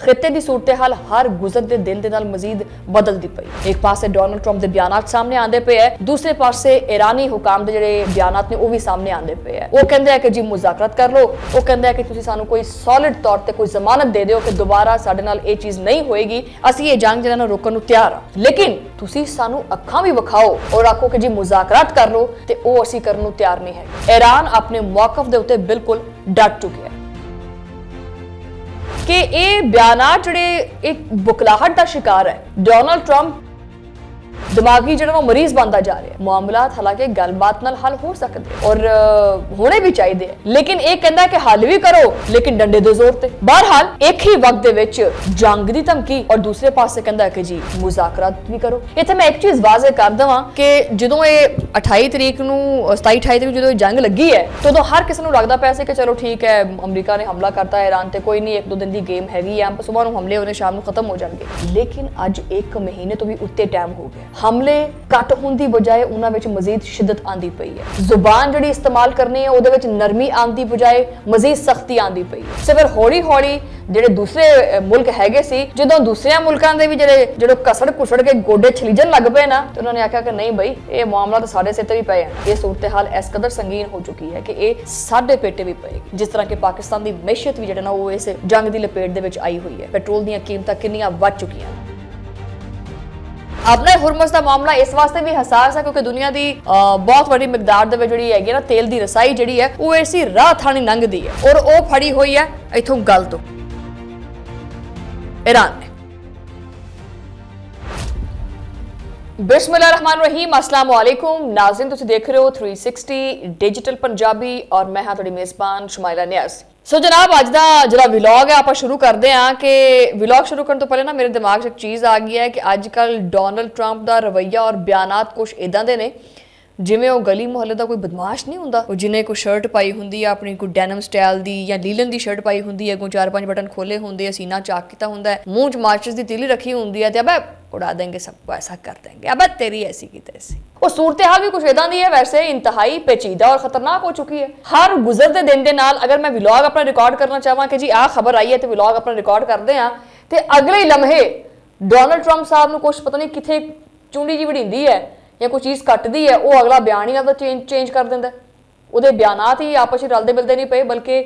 खिते की सूरत हाल हर गुजरते दिन के नाल मजीद बदलती पई। एक पासे डोनाल्ड ट्रंप के बयान सामने आते पे है, दूसरे पासे ईरानी हुकाम के जिहड़े बयान ने वो भी सामने आते पे है। वो कहते हैं कि जी मुज़ाकरत कर लो, वो कहते हैं कि तुसीं सानू कोई सॉलिड तौर पर कोई जमानत दे दो कि दोबारा साडे नाल ये चीज़ नहीं होएगी, असीं ये जंग जिहड़ा ना रोकण नूं तैयार हां, लेकिन तुसीं सानू अखां भी विखाओ और आखो कि जी मुज़ाकरत कर लो, ते वो असीं करन नूं तैयार नहीं है। ईरान अपने मौकफ दे उत्ते बिल्कुल डट चुकिया है कि ये बयानात जिहड़े एक बुकलाहट का शिकार है। डोनाल्ड ट्रंप दिमागी जो मरीज बनता जा रहा है। मामलात हालांकि गलबात नाल हल हो सकते और होने भी चाहिए, लेकिन एक कहता है कि हल भी करो लेकिन डंडे दे जोर ते। बहरहाल एक ही वक्त दे विच जंग दी धमकी और दूसरे पासे कहता है कि जी मुज़ाकरात भी करो। इत्थे मैं एक चीज वाज़े कर देवां कि जदों ये 28 तरीक नूं 27-28 तरीक जदों जंग लगी है तो हर किसी नूं लगदा पिया सी कि चलो ठीक है अमरीका ने हमला करता है ईरान ते, कोई नहीं, 1-2 दिन की गेम हैगी है, सुबह नूं हमले होने शाम नूं खत्म हो जाएंगे। लेकिन अज 1 महीने तो भी उत्ते टाइम हो गया, हमले घट होने की बजाय उन्हां विच मजीद शिद्दत आंदी पई है। जुबान जिहड़ी इस्तेमाल करनी है उहदे विच नरमी आंदी बजाय मजीद सख्ती आंदी पई है। सो फिर हौली हौली जिहड़े दूसरे मुल्क हैगे सी, जदों दूसरे मुल्कां दे भी जिहड़े कसड़ कुसड़ के गोडे छलीजन लग पे ना, तो उन्होंने आख्या कि नहीं बई ये मामला तो साडे सिर ते भी पे है। ये सूरत हाल इस कदर संगीन हो चुकी है कि ये साडे पेटे भी पेगी। जिस तरह के पाकिस्तान की मैशियत भी जिहड़ा ना वो इस जंग की लपेट दे विच आई हुई है। पेट्रोल दीयां कीमतां किन्नियां वध चुकियां। अपना हुरमस का मामला इस वास्ते भी हसास है क्योंकि दुनिया की बहुत बड़ी मिकदार दे जिहड़ी हैगी ना तेल की रसाई जिहड़ी है वो इसी राह थानी लंघदी है और वो फड़ी हुई है इथों गल तो ईरान ने। बिस्मिल्लाहिर्रहमानिर्रहीम, अस्सलाम वालेकुम नाज़रीन, तुसीं देख रहे हो 360 डिजिटल पंजाबी और मैं हाँ तुहाडी मेज़बान शुमाइला नियाज़। सो जनाब अज का जो विलॉग है आप शुरू करते हैं कि विलॉग शुरू करने तो पहले ना मेरे दिमाग से एक चीज़ आ गई है कि अजकल डोनाल्ड ट्रंप का रवैया और बयानात कुछ इदां दे ने जिमें वो गली मुहल्ले का कोई बदमाश नहीं होंदा, जिन्हें कोई शर्ट पाई होंदी है अपनी कोई डेनिम स्टाइल दी या लीलन की शर्ट पाई होंदी है, कोई 4-5 बटन खोले होंगे, सीना चाक किया होंदा है, मुंह च माचिस की तीली रखी होंदी है, अब उड़ा देंगे सबको, ऐसा कर देंगे, अब तेरी ऐसी की तैसी। वो सूरत हाल भी कुछ इदां दी है, वैसे इंतहाई पेचीदा और खतरनाक हो चुकी है। हर गुजरते दिन के नाल अगर मैं विलॉग अपना रिकॉर्ड करना चाहवा कि जी आ खबर आई है तो विलॉग अपना रिकॉर्ड करते हैं, तो अगले ही लम्हे डोनाल्ड ट्रंप साहब को कुछ पता नहीं किथे चुंडी जी वड़ींदी है या कोई चीज़ कटदी है, वो अगला बयान ही आपका चेंज कर देंदा। उहदे बयानात ही आपस में रलते मिलते नहीं पे, बल्कि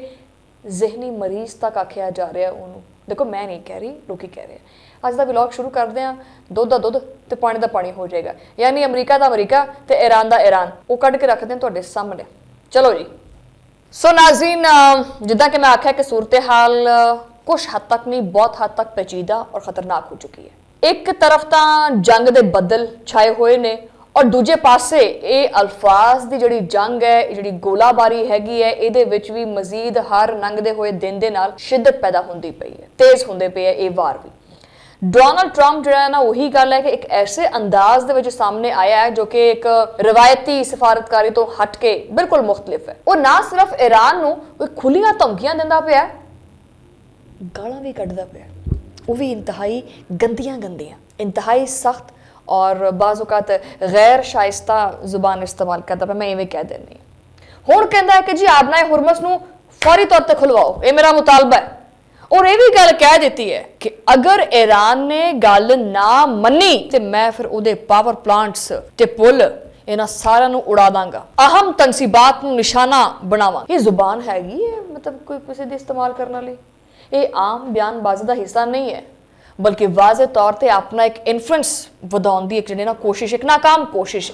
जहनी मरीज तक आख्या जा रहा है उन्होंने। देखो मैं नहीं कह रही, लोग कह रहे हैं। अज का विलॉग शुरू करते हैं, दुध का दुध तो पानी का पानी हो जाएगा, यानी अमरीका का अमरीका तो ईरान का ईरान, वो कढ़ के रखते हैं तुहाडे सामने। चलो जी। सो नाज़रीन, जिद्दां कि मैं आख्या कि सूरत हाल कुछ हद तक नहीं बहुत हद तक पेचीदा और खतरनाक हो चुकी है। एक तरफ तो जंग के बदल छाए हुए ने और दूजे पासे ये अल्फाज की जिहड़ी जंग है, जिहड़ी गोलाबारी हैगी है, इहदे विच भी मजीद हर लंघदे हुए दिन दे नाल शिद्दत पैदा होंदी पई है, तेज होंदे पे है ये वार भी। डोनाल्ड ट्रंप जो है ना वही गल है कि एक ऐसे अंदाज दे विच सामने आया है जो कि एक रवायती सफारतकारी तो हट के बिल्कुल मुख्तलिफ है। वो ना सिर्फ ईरान नूं खुलियां धमकियां दिंदा पिया, गालां भी कढदा पिया, वो भी इंतहाई गंदियां इंतहाई सख्त और बाज़-औक़ात गैर शाइस्ता जुबान इस्तेमाल करता पे। मैं इवें कह देनी हुण कहंदा है कि जी आपना हुरमस नूं फौरी तौर पर खुलवाओ, ये मेरा मुतालबा है। और ये भी गल कह देती है कि अगर ईरान ने गल ना मनी तो मैं फिर उहदे पावर प्लांट्स ते पुल इन्हां सारिਆਂ ਨੂੰ उड़ा दांगा, अहम तनसीबात नूं निशाना बनावा। ये जुबान हैगी है मतलब कोई किसी दी इस्तेमाल करने वाली, ये आम बयानबाजी का हिस्सा नहीं है, बल्कि वाज़े तौर पर अपना एक इन्फ्लुएंस वधाउण दी एक जिहड़ी ना कोशिश, एक नाकाम कोशिश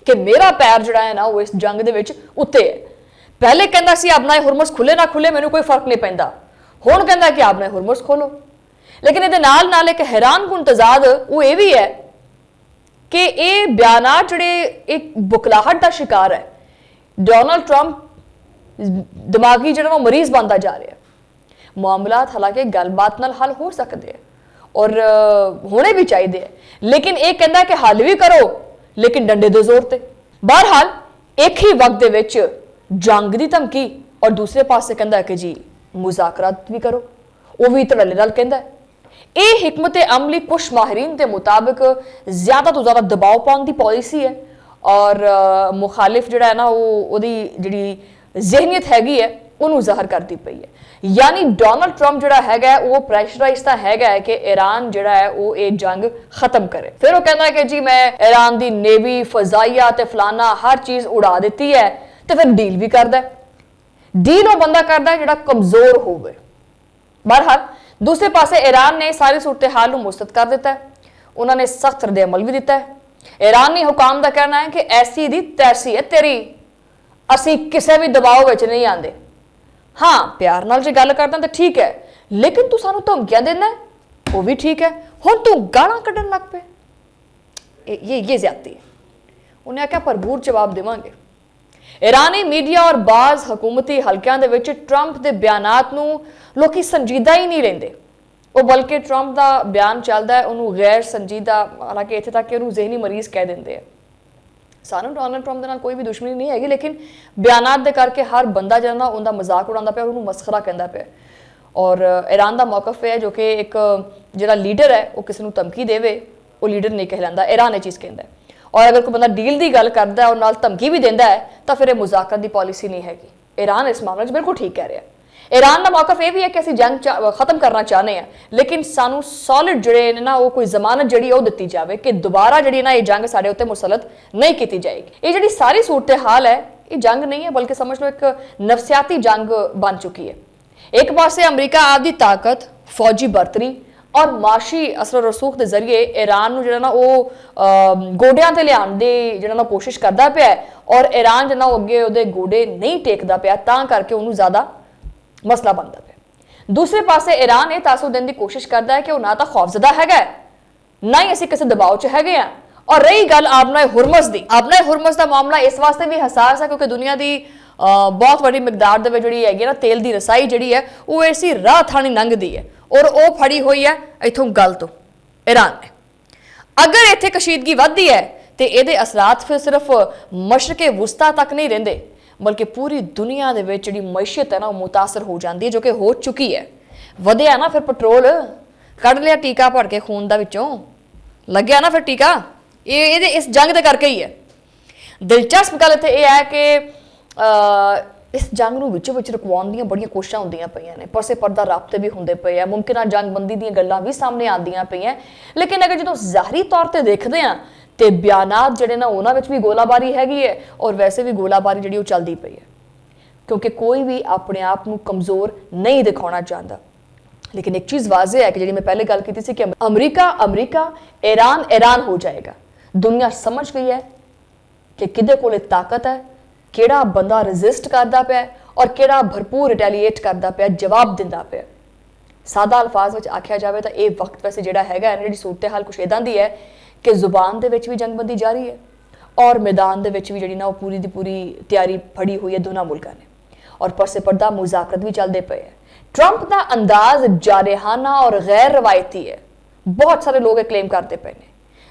कि मेरा पैर जिहड़ा है ना वो इस जंग दे विच उत्ते है। पहले कहंदा सी अपना हुरमस खुले ना खुले मैनूं कोई फर्क नहीं पैंदा, हुण कहंदा कि आपने हुरमस खोलो। लेकिन इहदे नाल नाल एक हैरानकुन तजाद वो ये भी है कि ये बयानात जिहड़े एक बुकलाहट का शिकार है। डोनाल्ड ट्रंप दिमागी जिहड़ा वो मरीज बनता जा रहा है। मामलात हालांकि गलबात नाल हल हो सकते हैं और होने भी चाहिए, लेकिन एक कहता है कि हल भी करो लेकिन डंडे दे जोर ते। बहरहाल एक ही वक्त दे विच जंग की धमकी और दूसरे पासे कहता है कि जी मुज़ाकरात भी करो, वो भी धड़ल्ले नाल कहता है। ये हिकमत अमली कुछ माहिरीन के मुताबिक ज़्यादा तो ज़्यादा दबाव पाने की पॉलिसी है और मुखालिफ जिहड़ा है ना वो जिहड़ी जहनीत हैगी है उन्होंने ज़ाहिर करती पई है। यानी डोनाल्ड ट्रंप जिहड़ा हैगा वो प्रेशराइज तां हैगा कि ईरान जिहड़ा है वो ये जंग खत्म करे। फिर वो कहता है कि जी मैं ईरान दी नेवी फजाइया ते फलाना हर चीज उड़ा दी है, तो फिर डील भी करदा है। डील वो बंदा करदा है जिहड़ा कमजोर होवे। बहरहाल दूसरे पासे ईरान ने सारी सूरत हाल को मुस्तरद कर दिता है, उन्होंने सख्त रद्द अमल भी दिता है। ईरानी हुकाम का कहना है कि ऐसी दी तैसी है तेरी, असी किसी भी दबाव में नहीं आते। हाँ प्यार नाल जे गल करदा तो ठीक है, लेकिन तू सानू धमकियां देना है वो भी ठीक है, हुण तू गालां कड्ढण लग पे, ये ज्यादती है। उन्हें आख्या भरपूर जवाब देवांगे। ईरानी मीडिया और बाज़ हुकूमती हलकियां दे विच ट्रंप दे बयानात नूं लोकी संजीदा ही नहीं लेंदे, वो बल्कि ट्रंप का बयान चलता है उन्होंने गैर संजीदा, हालांकि इत्थे तक कि उन्होंने जहनी मरीज कह देंगे हैं। सानू डोनाल्ड ट्रंप के नाल कोई भी दुश्मनी नहीं हैगी, लेकिन बयानात दे करके हर बंदा जो ना उनका मजाक उड़ाता पे और उन्होंने मस्खरा कहता पे। और ईरान का मौकफ है जो कि एक जो लीडर है वो किसी को धमकी देवे वो लीडर नहीं कहलाता, ईरान ये चीज़ कहता है। और अगर कोई बंदा डील की गल करता है और नाल धमकी भी देता है तो फिर मुज़ाकरत की पॉलिसी नहीं हैगी। ईरान इस मामले में बिल्कुल ठीक कह रहा है। ईरान का मौकफ यह भी है कि असं जंग खत्म करना चाहते हैं, लेकिन सानू सॉलिड जड़े ने ना वो कोई जमानत जी दी जाए कि दोबारा जी ना ये जंग साढ़े उत्ते मुसलत नहीं की जाएगी। ये जी सारी सूरत हाल है ये जंग नहीं है, बल्कि समझ लो एक नफसियाती जंग बन चुकी है। एक पासे अमरीका आपकी ताकत, फौजी बरतरी और माशी असर रसूख के जरिए ईरान जो ना वो गोडियां ते लियाण दी जो ना कोशिश करता पाया, और ईरान जो ना अगे वो गोडे नहीं टेकता पाया, तां करके उन्होंने ज़्यादा मसला बनता है। दूसरे पासे ईरान ये तासुर देने की कोशिश करता है कि वह ना तो खौफजदा है ना ही असी किसी दबाव च है। और रही गल आबना हुरमस की, आबना हुरमस का मामला इस वास्ते भी हसास है क्योंकि दुनिया की बहुत बड़ी मिकदार जी है ना तेल की रसाई जी है वो इसी राह थानी लंघती है, और वो फड़ी हुई है इतों गल तो ईरान ने। अगर इतने कशीदगी वधदी है तो ये असरात फिर सिर्फ मशरके वुस्ता तक नहीं रहिंदे, बल्कि पूरी दुनिया के विच जिहड़ी मैशियत है ना मुतासर हो जाती है, जो कि हो चुकी है। वधिया ना फिर पेट्रोल कढ़ लिया टीका भर के खून दा विचों लग्या ना फिर टीका, ये इस जंग के करके ही है। दिलचस्प गल इत्थे यह है कि इस जंग नूं विचों विच रुकवाउण दीयां बड़ियां कोशिशां होंदियां पईयां ने, परसे परदा राबते भी हुंदे पए आ, मुमकिन जंगबंदी दीयां गल्लां भी सामने आंदियां पईयां, लेकिन अगर जो ज़ाहरी तौर पर देखते हैं तो बयानात जिहड़े ना उन्हां विच भी गोलाबारी हैगी है, और वैसे भी गोलाबारी जिहड़ी चलती पई है, क्योंकि कोई भी अपने आप को कमज़ोर नहीं दिखाना चाहता। लेकिन एक चीज़ वाज़ेह है कि जी मैं पहले गल की थी कि अमरीका अमरीका, ईरान ईरान हो जाएगा। दुनिया समझ गई है कि किदे कोले ताकत है, किहड़ा बंदा रजिस्ट करता पाया और किहड़ा भरपूर रिटेलीएट करता पाया, जवाब दिंदा पाया। सादा अल्फाज में आख्या जाए तो यह वक्त वैसे जिहड़ा हैगा जी सूरत हाल कुछ इदां दी है कि जुबान दे विच भी जंगबंदी जारी है और मैदान दे विच भी जिहड़ी ना वो पूरी दी पूरी तैयारी फड़ी हुई है दोनों मुल्कों ने, और परसे पर्दा मुज़ाकरत भी चलते पे है। ट्रंप का अंदाज जारहाना और गैर रवायती है, बहुत सारे लोग क्लेम करते पे ने,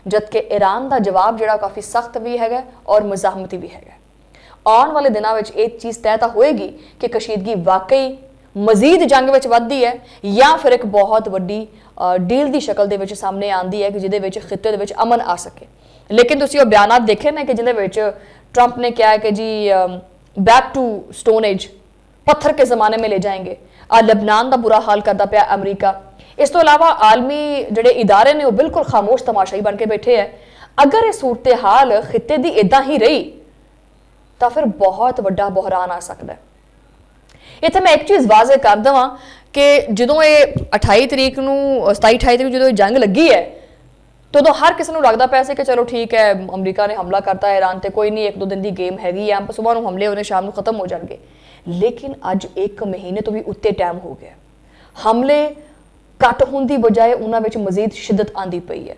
जबकि ईरान का जवाब जो काफ़ी सख्त भी है और मुजाहमती भी है। आने वाले दिनों में एक चीज़ तय तो होएगी कि कशीदगी वाकई मजीद जंग में वधदी है या फिर एक बहुत वड्डी डील की शक्ल के सामने आती है कि जिहदे खिते दे अमन आ सके। लेकिन तुसीं वो बयानात देखे ने कि जिहदे ट्रंप ने कहा है कि जी बैक टू स्टोन एज, पत्थर के ज़माने में ले जाएंगे। लबनान का बुरा हाल करता पाया अमरीका। इस तो अलावा आलमी जोड़े इदारे ने वो बिल्कुल खामोश तमाशाई बन के बैठे हैं। अगर ये सूरत हाल खिते की इदा ही रही तो फिर बहुत वड्डा बहरान आ सकता है। इत्थे मैं एक चीज़ वाज़े कर देवां कि जो ये 28 तरीक को 27-28 तरीक जो जंग लगी है तो हर किसी को लगता पाया कि चलो ठीक है अमरीका ने हमला करता है ईरान, तो कोई नहीं, 1-2 दिन की गेम हैगी है, सुबह को हमले होने शाम को खत्म हो जाएंगे। लेकिन अज 1 महीने तो भी उत्ते टाइम हो गया, हमले घट होने की बजाय उन्होंने मजीद शिद्दत आती पई है।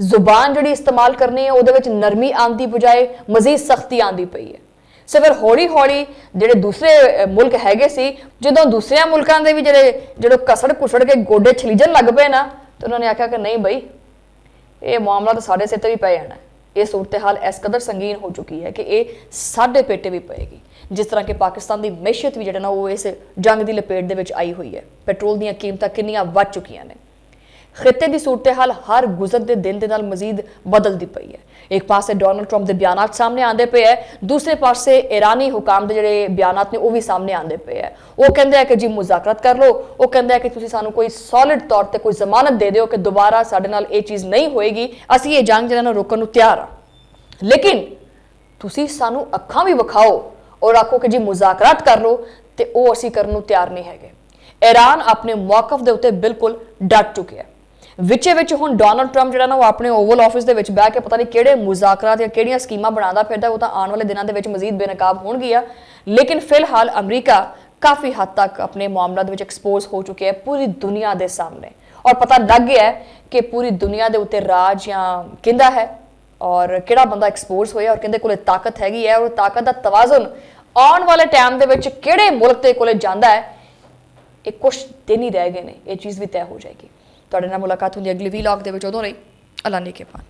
जुबान जी इस्तेमाल करनी है वो नरमी आने की बजाय मजीद सख्ती आती पई है। सो फिर हौली हौली जो दूसरे मुल्क हैगे सी, जो दूसरे मुल्कों के भी जो कसड़ कुसड़ के गोडे छलीजन लग पे ना, तो उन्होंने आख्या कि नहीं बई ये मामला तो साढ़े सिर ते भी पै जाना है। ये सूरत हाल इस कदर संगीन हो चुकी है कि ये साढ़े पेटे भी पेगी, जिस तरह के पाकिस्तान की मैशियत भी जो ना वो इस जंग की लपेट दे विच आई हुई है। पेट्रोल दी कीमतां कितनियां वध चुकियां ने। ਖਿੱਤੇ ਦੀ ਸੂਰਤ-ਹਾਲ ਹਰ ਗੁਜ਼ਰਦੇ ਦਿਨ ਦੇ ਨਾਲ ਮਜ਼ੀਦ ਬਦਲਦੀ ਪਈ ਹੈ। ਇੱਕ ਪਾਸੇ ਡੋਨਲਡ ਟਰੰਪ ਦੇ ਬਿਆਨਾਤ ਸਾਹਮਣੇ ਆਉਂਦੇ ਪਏ ਹੈ, ਦੂਸਰੇ ਪਾਸੇ ਇਰਾਨੀ ਹੁਕਾਮ ਦੇ ਜਿਹੜੇ ਬਿਆਨਾਤ ਨੇ ਉਹ ਵੀ ਸਾਹਮਣੇ ਆਉਂਦੇ ਪਏ ਹੈ। ਉਹ ਕਹਿੰਦੇ ਆ ਕਿ ਜੀ ਮੁਜ਼ਾਕਰਤ ਕਰ ਲਓ, ਉਹ ਕਹਿੰਦੇ ਆ ਕਿ ਤੁਸੀਂ ਸਾਨੂੰ ਕੋਈ ਸੋਲਿਡ ਤੌਰ ਤੇ ਕੋਈ ਜ਼ਮਾਨਤ ਦੇ ਦਿਓ ਕਿ ਦੁਬਾਰਾ ਸਾਡੇ ਨਾਲ ਇਹ ਚੀਜ਼ ਨਹੀਂ ਹੋਏਗੀ, ਅਸੀਂ ਇਹ ਜੰਗ ਜਿਹੜਾ ਨੂੰ ਰੋਕਣ ਨੂੰ ਤਿਆਰ ਹਾਂ। ਲੇਕਿਨ ਤੁਸੀਂ ਸਾਨੂੰ ਅੱਖਾਂ ਵੀ ਵਿਖਾਓ ਔਰ ਆਖੋ ਕਿ ਜੀ ਮੁਜ਼ਾਕਰਾਤ ਕਰ ਲਓ, ਤੇ ਉਹ ਅਸੀਂ ਕਰਨ ਨੂੰ ਤਿਆਰ ਨਹੀਂ ਹੈਗੇ। ਈਰਾਨ ਆਪਣੇ ਮੌਕਫ ਦੇ ਉੱਤੇ ਬਿਲਕੁਲ ਡਟ ਚੁੱਕਿਆ ਹੈ। ਵਿੱਚੇ ਵਿੱਚ ਹੁਣ ਡੋਨਲਡ ਟਰੰਪ ਜਿਹੜਾ ਨਾ ਉਹ ਆਪਣੇ ਓਵਲ ਆਫਿਸ ਦੇ ਵਿੱਚ ਬਹਿ ਕੇ ਪਤਾ ਨਹੀਂ ਕਿਹੜੇ ਮੁਜ਼ਾਕਰਾਤ ਜਾਂ ਕਿਹੜੀਆਂ ਸਕੀਮਾਂ ਬਣਾਉਂਦਾ ਫਿਰਦਾ, ਉਹ ਤਾਂ ਆਉਣ ਵਾਲੇ ਦਿਨਾਂ ਦੇ ਵਿੱਚ ਮਜ਼ੀਦ ਬੇਨਕਾਬ ਹੋਣਗੀਆਂ। ਲੇਕਿਨ ਫਿਲਹਾਲ ਅਮਰੀਕਾ ਕਾਫੀ ਹੱਦ ਤੱਕ ਆਪਣੇ ਮਾਮਲਾ ਦੇ ਵਿੱਚ ਐਕਸਪੋਜ਼ ਹੋ ਚੁੱਕਿਆ ਹੈ ਪੂਰੀ ਦੁਨੀਆ ਦੇ ਸਾਹਮਣੇ, ਔਰ ਪਤਾ ਲੱਗ ਗਿਆ ਹੈ ਕਿ ਪੂਰੀ ਦੁਨੀਆ ਦੇ ਉੱਤੇ ਰਾਜ ਜਾਂ ਕਿੰਦਾ ਹੈ ਔਰ ਕਿਹੜਾ ਬੰਦਾ ਐਕਸਪੋਜ਼ ਹੋਇਆ ਔਰ ਕਿੰਦੇ ਕੋਲੇ ਤਾਕਤ ਹੈਗੀ ਹੈ, ਔਰ ਤਾਕਤ ਦਾ ਤਵਾਜ਼ਨ ਆਉਣ ਵਾਲੇ ਟਾਈਮ ਦੇ ਵਿੱਚ ਕਿਹੜੇ ਮੁਲਕ ਦੇ ਕੋਲੇ ਜਾਂਦਾ ਹੈ, ਇਹ ਕੁਝ ਦਿਨ ਹੀ ਰਹਿ ਗਏ ਨੇ, ਇਹ ਚੀਜ਼ ਵੀ ਤੈਅ ਹੋ ਜਾਏਗੀ। ਤੁਹਾਡੇ ਨਾਲ ਮੁਲਾਕਾਤ ਹੁੰਦੀ ਅਗਲੀ ਵਲੌਗ ਦੇ ਵਿੱਚ, ਉਦੋਂ ਲਈ ਅੱਲਾ ਨੇ ਕੇ ਪਾਨ।